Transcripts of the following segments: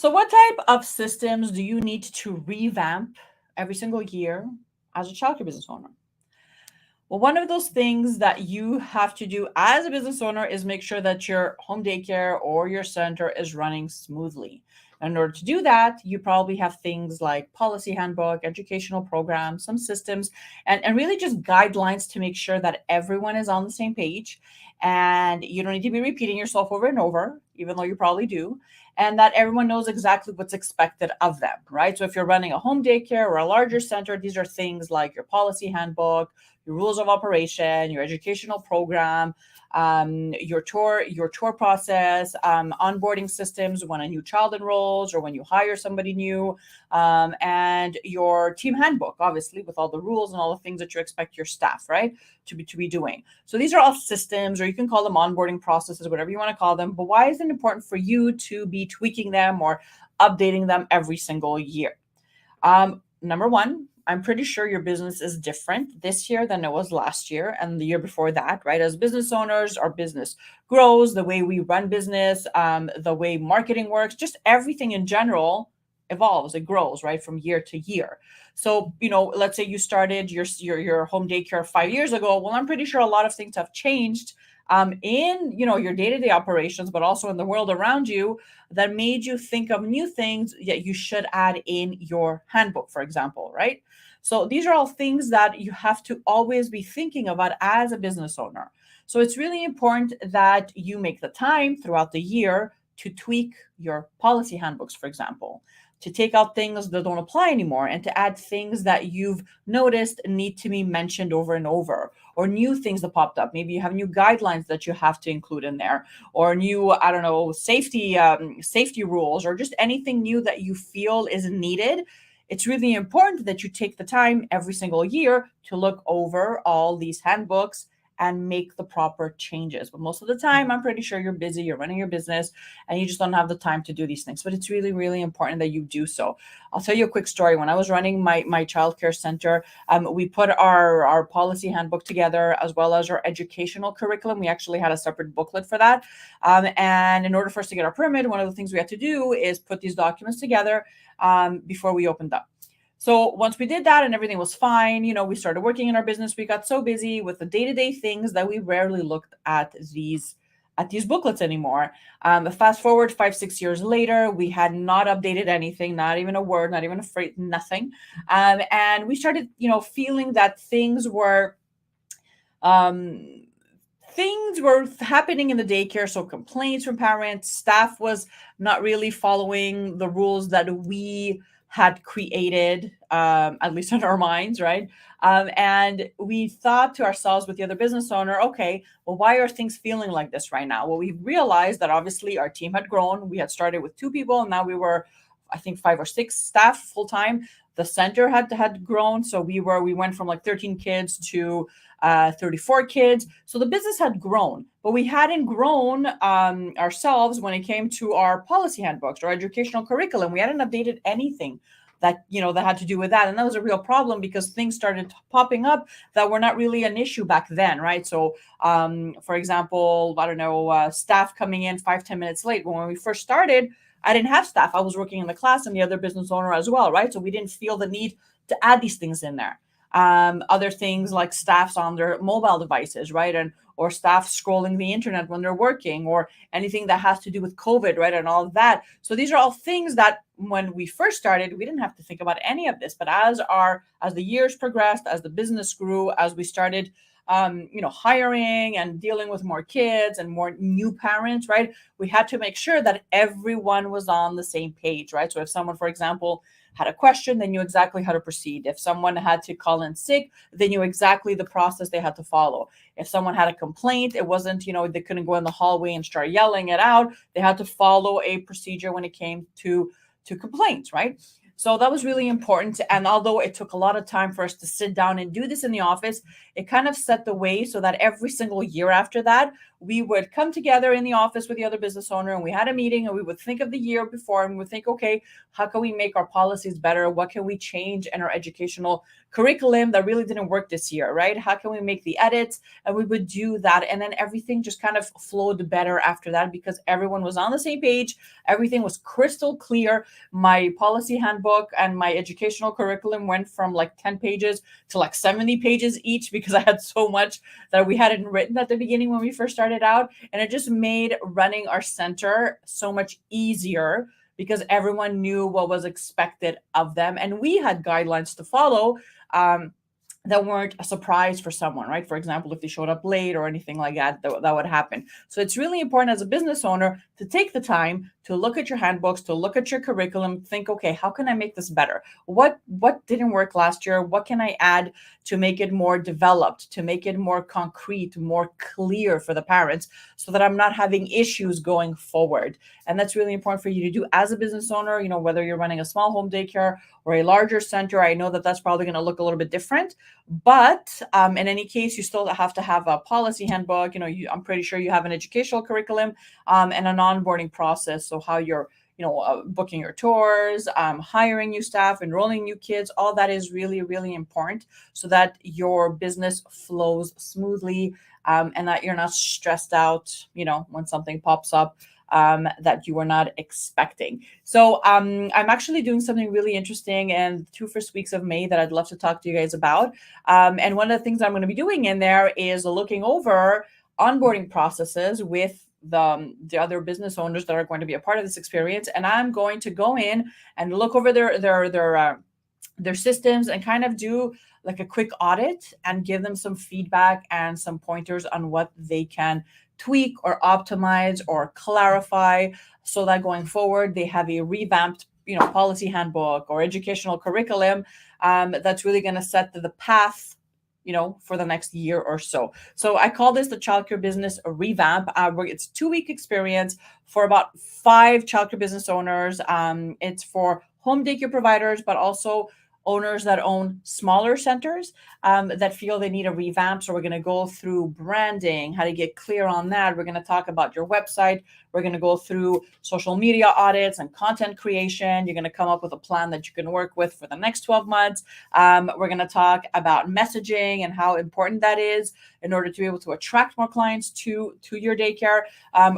So, what type of systems do you need to revamp every single year as a childcare business owner? Well, one of those things that you have to do as a business owner is make sure that your home daycare or your center is running smoothly. In order to do that, you probably have things like policy handbook, educational programs, some systems, and really just guidelines to make sure that everyone is on the same page. And you don't need to be repeating yourself over and over, even though you probably do, and that everyone knows exactly what's expected of them, right? So if you're running a home daycare or a larger center, these are things like your policy handbook, your rules of operation, your educational program, your tour process, onboarding systems when a new child enrolls or when you hire somebody new, and your team handbook, obviously, with all the rules and all the things that you expect your staff, right, to be doing. So these are all systems, or you can call them onboarding processes, whatever you want to call them. But why is it important for you to be tweaking them or updating them every single year? Number one, I'm pretty sure your business is different this year than it was last year and the year before that, right? As business owners, our business grows, the way we run business, the way marketing works, just everything in general evolves, it grows, right, from year to year. So, let's say you started your home daycare 5 years ago. Well, I'm pretty sure a lot of things have changed in your day-to-day operations, but also in the world around you, that made you think of new things that you should add in your handbook, for example, right? So these are all things that you have to always be thinking about as a business owner. So it's really important that you make the time throughout the year to tweak your policy handbooks, for example, to take out things that don't apply anymore and to add things that you've noticed need to be mentioned over and over, or new things that popped up. Maybe you have new guidelines that you have to include in there, or new, I don't know, safety rules, or just anything new that you feel is needed. It's really important that you take the time every single year to look over all these handbooks and make the proper changes. But most of the time, I'm pretty sure you're busy, you're running your business, and you just don't have the time to do these things. But it's really, really important that you do so. I'll tell you a quick story. When I was running my childcare center, we put our policy handbook together as well as our educational curriculum. We actually had a separate booklet for that. And in order for us to get our permit, one of the things we had to do is put these documents together before we opened up. So once we did that and everything was fine, we started working in our business. We got so busy with the day-to-day things that we rarely looked at these booklets anymore. Fast forward 5-6 years later, we had not updated anything, not even a word, not even a phrase, nothing. And we started, feeling that things were happening in the daycare. So complaints from parents, staff was not really following the rules that we had created, at least in our minds, right? And we thought to ourselves with the other business owner, okay, well, why are things feeling like this right now? Well, we realized that obviously our team had grown. We had started with 2 people, and now we were, I think, 5 or 6 staff full time. The center had grown, so we went from like 13 kids to 34 kids. So the business had grown, but we hadn't grown ourselves when it came to our policy handbooks or educational curriculum. We hadn't updated anything that had to do with that, and that was a real problem because things started popping up that were not really an issue back then, right? So for example, I don't know, staff coming in 5-10 minutes late. When we first started, I didn't have staff. I was working in the class and the other business owner as well, right? So we didn't feel the need to add these things in there. Other things like staffs on their mobile devices, right? Or staff scrolling the internet when they're working, or anything that has to do with COVID, right? And all of that. So these are all things that when we first started, we didn't have to think about any of this. But as the years progressed, as the business grew, as we started hiring and dealing with more kids and more new parents, right? We had to make sure that everyone was on the same page, right? So if someone, for example, had a question, they knew exactly how to proceed. If someone had to call in sick, they knew exactly the process they had to follow. If someone had a complaint, it wasn't, they couldn't go in the hallway and start yelling it out. They had to follow a procedure when it came to complaints, right? So that was really important. And although it took a lot of time for us to sit down and do this in the office, it kind of set the way so that every single year after that, we would come together in the office with the other business owner, and we had a meeting, and we would think of the year before, and we would think, okay, how can we make our policies better? What can we change in our educational curriculum that really didn't work this year, right? How can we make the edits? And we would do that. And then everything just kind of flowed better after that because everyone was on the same page. Everything was crystal clear. My policy handbook and my educational curriculum went from like 10 pages to like 70 pages each because I had so much that we hadn't written at the beginning when we first started out. And it just made running our center so much easier because everyone knew what was expected of them. And we had guidelines to follow. That weren't a surprise for someone, right? For example, if they showed up late or anything like that, that would happen. So it's really important as a business owner to take the time to look at your handbooks, to look at your curriculum, think, okay, how can I make this better? What didn't work last year? What can I add to make it more developed, to make it more concrete, more clear for the parents so that I'm not having issues going forward? And that's really important for you to do as a business owner, you know, whether you're running a small home daycare or a larger center. I know that that's probably going to look a little bit different, but in any case, you still have to have a policy handbook. You know, I'm pretty sure you have an educational curriculum and an onboarding process. So how you're, booking your tours, hiring new staff, enrolling new kids, all that is really, really important so that your business flows smoothly and that you're not stressed out, when something pops up that you were not expecting. So I'm actually doing something really interesting in the 2 first weeks of May that I'd love to talk to you guys about. And one of the things I'm going to be doing in there is looking over onboarding processes with the other business owners that are going to be a part of this experience. And I'm going to go in and look over their systems and kind of do like a quick audit and give them some feedback and some pointers on what they can tweak or optimize or clarify so that going forward they have a revamped policy handbook or educational curriculum that's really going to set the path for the next year or so. So I call this the childcare business revamp. It's a 2-week experience for about 5 childcare business owners. It's for home daycare providers, but also owners that own smaller centers that feel they need a revamp. So we're going to go through branding, how to get clear on that. We're going to talk about your website. We're going to go through social media audits and content creation. You're going to come up with a plan that you can work with for the next 12 months. We're going to talk about messaging and how important that is in order to be able to attract more clients to your daycare.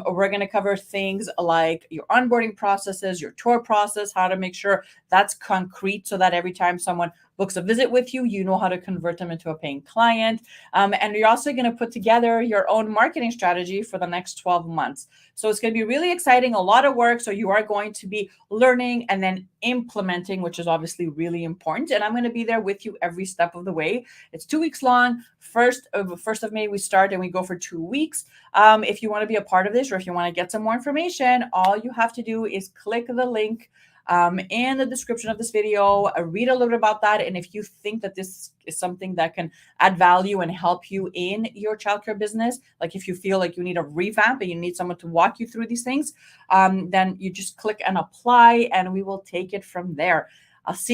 We're going to cover things like your onboarding processes, your tour process, how to make sure that's concrete so that every time someone books a visit with you, you know how to convert them into a paying client. And you're also going to put together your own marketing strategy for the next 12 months. So it's going to be really exciting, a lot of work. So you are going to be learning and then implementing, which is obviously really important. And I'm going to be there with you every step of the way. It's 2 weeks long. 1st of May, we start and we go for 2 weeks. If you want to be a part of this or if you want to get some more information, all you have to do is click the link in the description of this video, read a little bit about that. And if you think that this is something that can add value and help you in your childcare business, like if you feel like you need a revamp and you need someone to walk you through these things, then you just click and apply and we will take it from there. I'll see